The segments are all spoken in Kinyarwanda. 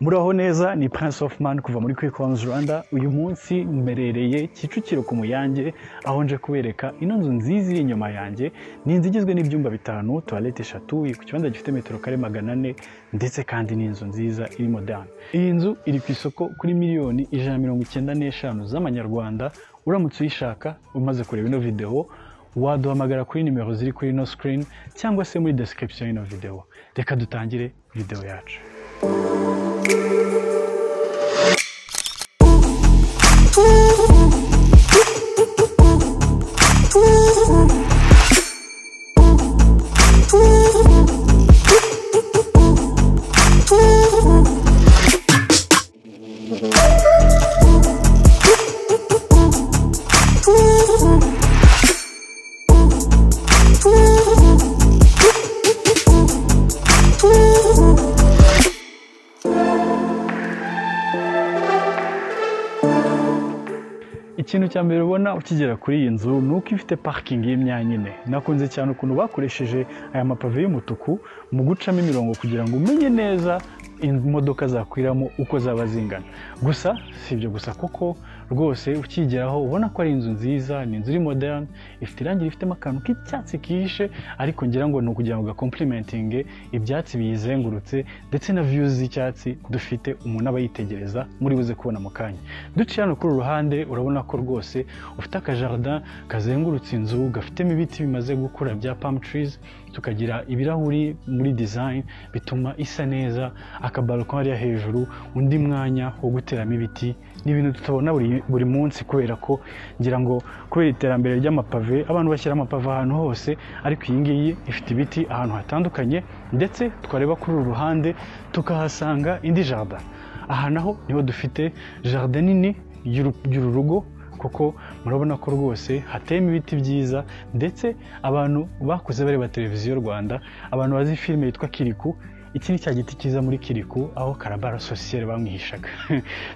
Muraho neza ni Prince of Man kuva muri Kicukiro Rwanda. Uyu munsi mmerereye Kicukiro ku Muyange aho nje kubereka ino nzu nziza iri inyuma yanjye. Ni inzu igizwe n'ibyumba 5, toilette 3, ku kibanza gifite metero kare 400 ndetse kandi ni inzu nziza iri modern. Iyi nzu iri ku isoko kuri miliyoni 195 z'amanyarwanda. Uramutse uyishaka umaze kureba ino video waduhamagara kuri nimero ziri kuri no screen cyangwa se muri description y'ino video. Reka dutangire video yacu. Ikintu cya mbere ubona ukigera kuri iyi nzu nuko ifite parking y'imyanya ine. Nakunze cyane ukuntu bakoresheje aya mapave y'umutuku mu gucamo imirongo kugira ngo umenye neza imodoka zakwiramo uko zaba zingana. Gusa si ibyo gusa koko rwose ukigeraho ubona ko ari inzu nziza, ni inzu iri modern, ifite irangi rifitemo akantu k'icyatsi kihishe, ariko ngira ngo ni ukugira ngo complementing ibyatsi biyizengurutse ndetse na views z'icyatsi dufite umuntu aba yitegereza muri buze kubona mu kanya. Duciye hano kuri ruhande urabona ko rwose ufite akajardin kazengurutse inzu gafitemo ibiti bimaze gukura bya palm trees, tukagira ibirahuri muri design bituma isa neza, akabalcon ari hejuru, undi mwanya wo guteramo ibiti. Ni ibintu tutabona buri munsi kubera ko ngira ngo kubera iterambere ry'amapave abantu bashyira amapave ahantu hose, ariko iyi ngiyi ifite ibiti ahantu hatandukanye. Ndetse twareba kuri uru ruhande tukahasanga indi jardin. Aha naho niho dufite jardin nini y'uru rugo, kuko murabona ko rwose hateyemo ibiti byiza. Ndetse abantu bakuze bareba televiziyo Rwanda, abantu bazi filime yitwa Kiriku, iki ni cya giti cyiza muri Kiriku aho Karabara Social bamwihishaga.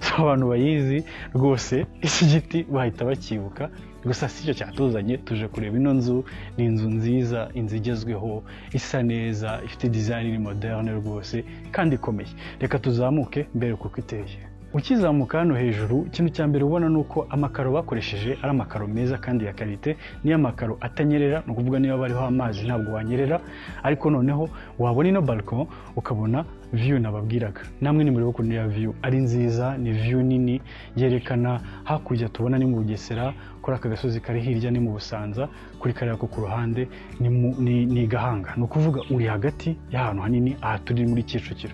So abantu bayizi rwose iki giti bahita bakibuka. Gusa si cyo cyatuzanye, tuje kureba ino nzu. Ni inzu nziza, inzu igezweho, isa neza, ifite design iri moderne rwose kandi ikomeye. Reka tuzamuke mbere kuko iteye. Ukizamuka hano hejuru, ikintu cya mbere ubona nuko amakaro bakoresheje ari amakaro meza kandi ya qualité. Ni amakaro atanyerera, no kuvuga niba bariho amazi ntabwo wanyerera. Ariko noneho wabona ino balcon ukabona view nababwiraga. Namwe ni muri ukuntu ya view ari nziza, ni view nini yerekana hakurya tubona ni mu Bugesera, kuri aka gasozi kari hirya ni mu Busanza, kuri kariya ko ku ruhande ni Gahanga. No kuvuga uri hagati y'ahantu hanini. Aha turi muri Kicukiro.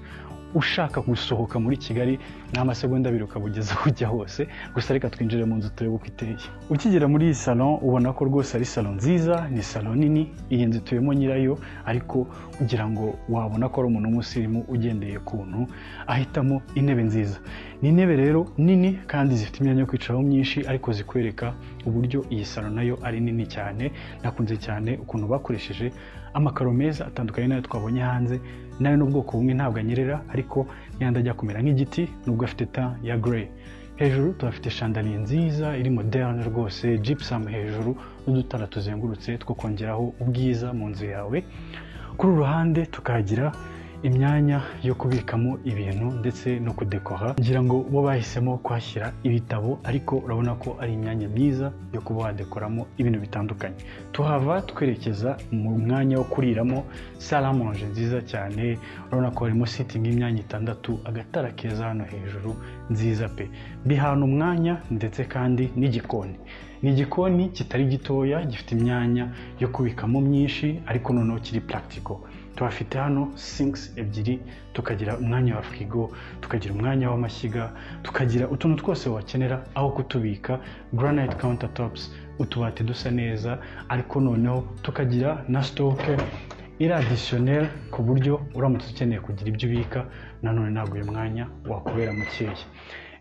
Ushaka gusohoka muri Kigali n'amasegonda 2 ukabugeza kujya hose. Gusa reka twinjire mu nzu turebe uko iteye. Ukigera muri iyi salon ubona ko rwose ari salon nziza, ni salon nini. Iyi nzu tuyemo nyirayo, ariko ugira ngo wabona ko ari umuntu w'umusirimu ugendeye kuntu ahitamo intebe nziza. Ni intebe rero nini kandi zifite imyanya yo kwicaraho myinshi, ariko zikwereka uburyo iyi salon nayo ari nini cyane. Nakunze cyane ukuntu bakoresheje amakaro meza atandukanye nayo twabonye hanze. Nayo n'ubwoko bumwe ntabwo anyerera, ariko yandi ajya kumera nk'igiti nubwo afite ta ya grey. Hejuru tuhafite chandelier nziza iri moderne rwose, gypsum hejuru n'udutara tuzengurutse two kongeraho ubwiza mu nzu yawe. Kuri ruhande tukagira imyanya yo kubikamo ibintu ndetse no kudekora. Ngira ngo bo bahisemo kwashyira ibitabo, ariko urabona ko ari imyanya myiza yo kuba wadekoramo ibintu bitandukanye. Tuhava twerekeza mu mwanya wo kuriramo, salle à manger nziza cyane. Urabona ko harimo sitting imyanya 6, agatara keza hano hejuru nziza pe. Bihana umwanya ndetse kandi n'igikoni. Ni igikoni kitari gitoya, gifite imyanya yo kubikamo myinshi, ariko noneho kiri practical. Tuhafite hano sinks ebyiri, tukagira umwanya wa frigo, tukagira umwanya w'amashyiga, tukagira utuntu twose wakenera aho kutubika, granite countertops, utubati dusa neza, ariko noneho tukagira na stock iri additionnel ku buryo uramutse ukeneye kugira ibyo ubika nanone ntabwo uyu mwanya wakubera mukeya.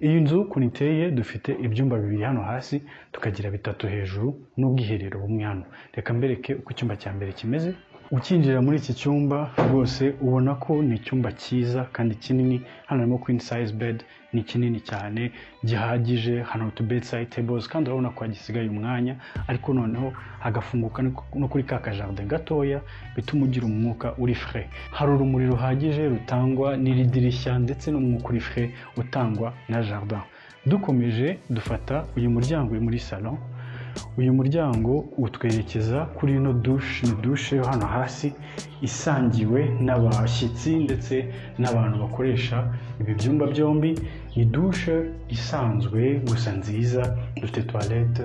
Iyi nzu ukuntu iteye, dufite ibyumba 2 hano hasi, tukagira 3 hejuru n'ubwiherero bumwe hano. Reka mbereke uko icyumba cya mbere kimeze ukinjira muri iki cyumba rwose ubona ko ni icyumba cyiza kandi kinini. Hano harimo queen size bed, ni kinini cyane gihagije. Hano utu bedside tables kandi urabona ko hagisigaye umwanya, ariko noneho hagafunguka no kuri ka jardin gatoya bituma ugira umwuka uri frais. Hari urumuri ruhagije rutangwa n'iri dirishya ndetse n'umwuka uri frais utangwa na jardin. Dukomeje dufata uyu muryango uri muri salon. Uyu muryango utwerekeza kuri ino douche, ni douche yo hano hasi isangiwe n'abashyitsi ndetse n'abantu bakoresha ibi byumba byombi. Ni douche isanzwe gusa nziza, dufite toilette,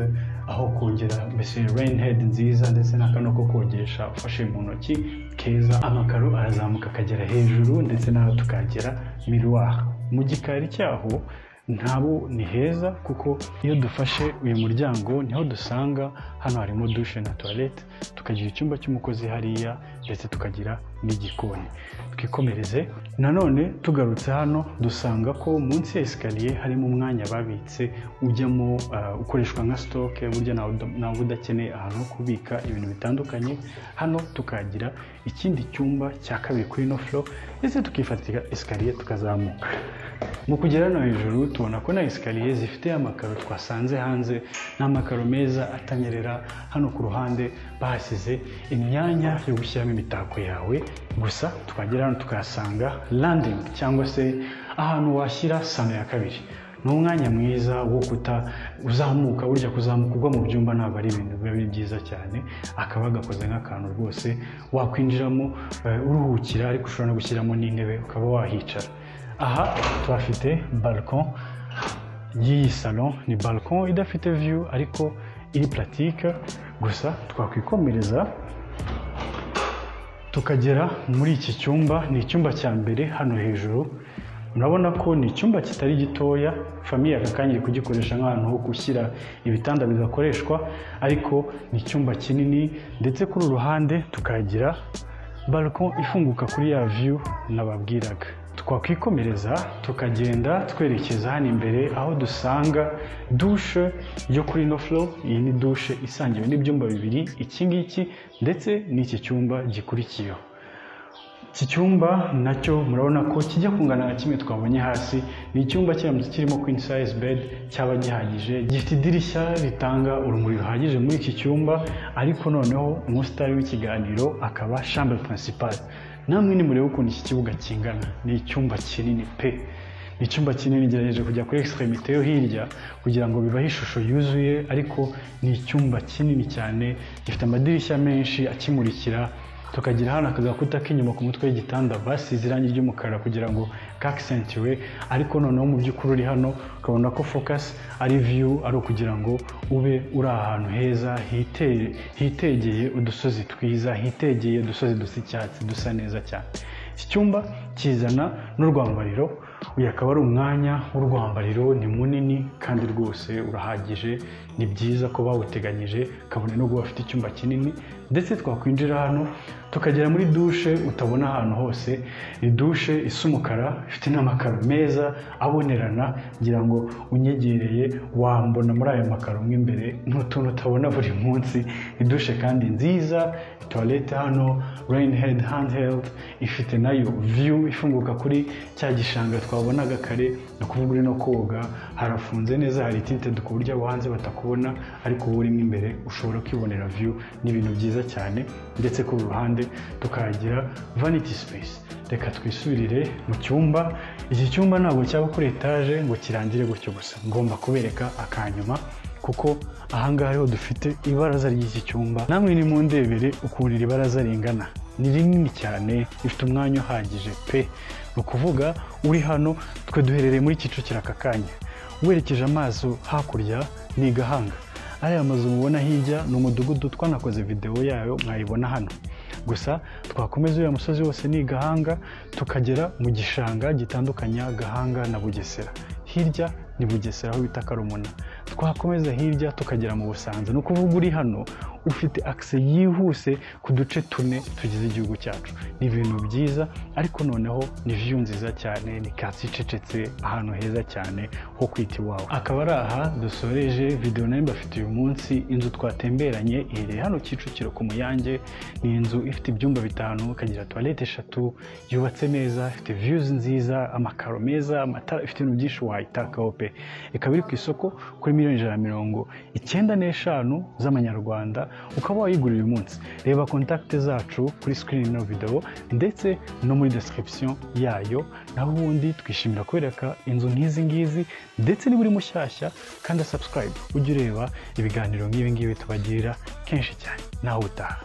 aho kongera mbese rain head nziza ndetse n'akano ko kogesha ufashe mu ntoki keza. Amakaro arazamuka akagera hejuru ndetse n'aho tukagera miroir. Mu gikari cyaho ntabo ni heza, kuko iyo dufashe uyu muryango niho dusanga hano harimo douche na toilette, tukagira icyumba cy'umukozi hariya ndetse tukagira n'igikoni. Twikomereze nanone tugarutse hano dusanga ko munsi ya escalier harimo umwanya babitse ujyamo ukoreshwa nka stock, burya nawe udakeneye ahantu ho kubika ibintu bitandukanye. Hano tukagira ikindi cyumba cya kabiri kuri no floor ndetse tukifatira escalier tukazamuka. Mu kugera no hejuru tubona ko na escalier zifite amakaro twasanze hanze, n'amakaro meza atanyerera. Hano ku ruhande bahasize imyanya yo gushyiramo imitako yawe. Gusa twagera hano tukasanga landing cyangwa se ahantu washyira sano ya kabiri. Ni umwanya mwiza wo uzamuka, burya kuzamuka ugwa mu byumba ntabwo ari ibintu biba byiza cyane. Akaba gakoze nk'akantu rwose wakwinjiramo uruhukira, ariko ushobora no gushyiramo n'intebe ukaba wahicara. Aha tuhafite balcon y'iyi salon. Ni balcon idafite view ariko iri pratique. Gusa twakwikomereza tukagera muri iki cyumba. Ni icyumba cya mbere hano hejuru. Murabona ko ni icyumba kitari gitoya, famille akakanya iri kugikoresha nk'ahantu ho gushyira ibitanda bigakoreshwa, ariko ni icyumba kinini. Ndetse kuri uruhande tukagira balcon ifunguka kuri ya view nababwiraga. Twakwikomereza tukagenda twerekeza hano imbere aho dusanga douche yo kuri no floor. Iyi ni douche isangiwe n'ibyumba bibiri, iki ngiki ndetse n'iki cyumba gikurikiyeho. Iki cyumba nacyo murabona ko kijya kungana na kimwe twabonye hasi. Ni icyumba kiramutse kirimo queen size bed cyaba gihagije, gifite idirishya ritanga urumuri ruhagije muri iki cyumba. Ariko noneho umusitari w'ikiganiro akaba chambre principale. Namwe ni murebe ukuntu iki kibuga kingana. Ni icyumba kinini pe, ni icyumba kinini. Ngerageje kujya kuri extremité yo hirya kugira ngo bibahe ishusho yuzuye, ariko ni icyumba kinini cyane gifite amadirishya menshi akimurikira. Tukagira hano akagakuta k'inyuma ku mutwe w'igitanda basize irangi ry'umukara kugira ngo kaccentiwe, ariko noneho mu by'ukuri uri hano ukabona ko focus ari view, ari ukugira ngo ube uri ahantu heza hitegeye udusozi twiza, hitegeye udusozi dusa icyatsi dusa neza cyane. Iki cyumba kizana n'urwambariro. Uyu akaba ari umwanya w'urwambariro, ni munini kandi rwose urahagije. Ni byiza ko bawuteganyije kabone no kuba bafite icyumba kinini. Ndetse twakwinjira hano tukagera muri douche utabona ahantu hose. Ni douche isa umukara, ifite n'amakaro meza abonerana. Ngira ngo unyegereye wambona muri aya makaro mo imbere, n'utuntu utabona buri munsi. Ni douche kandi nziza. Toilette hano rain head handheld, ifite nayo view ifunguka kuri cya gishanga twabonaga kare. No kuvuga uri no koga, harafunze neza, hari tinted ku buryo abo hanze batakubona, ariko wowe urimo imbere ushobora kwibonera view. Ni ibintu byiza cyane. Ndetse ku ruhande tukagira vanity space. Reka twisubirire mu cyumba. Iki cyumba ntabwo cyaba kuri etage ngo kirangire gutyo gusa, ngomba kubereka akanyuma, kuko ahangaha ariho dufite ibaraza ry'iki cyumba. Namwe ni mu ndebere ukuntu iri baraza ringana. Ni rinini cyane, rifite umwanya uhagije pe. Ni ukuvuga uri hano, twe duherereye muri Kicukiro aka kanya. Werekeje amaso hakurya ni Gahanga. Ariya mazu mubona hirya ni umudugudu twanakoze video yayo mwayibona hano. Gusa twakomeza uyu musozi wose ni Gahanga, tukagera mu gishanga gitandukanya Gahanga na Bugesera. Hirya ni Bugesera aho bita Karumuna. twakomeza hirya tukagera mu Busanza. No kuvuga uri hano ufite access yihuse ku duce tune tugize igihugu cyacu. Ni ibintu byiza, ariko noneho ni view nziza cyane, ni kasi icecetse, ahantu heza cyane ho kwita iwawe. Akaba ari aha dusoreje video nayo mbafite uyu munsi. Inzu twatemberanye iherereye hano Kicukiro ku Muyange. Ni inzu ifite ibyumba 5, ikagira toilette 3, yubatse neza, ifite views nziza, amakaro meza, amatara, ifite ibintu byinshi wayitakaho pe. Ikaba iri ku isoko kuri 195,000 z'amanyarwanda. Ukaba wayigurira uyu munsi. Reba contact zacu kuri screen no video ndetse no muri description yayo. Naho ubundi twishimira kwereka inzu nk'izi ngizi, ndetse niba uri mushyashya kandi subscribe ujye ureba ibiganiro nk'ibi ngibi tubagirira kenshi cyane. Naho utaha.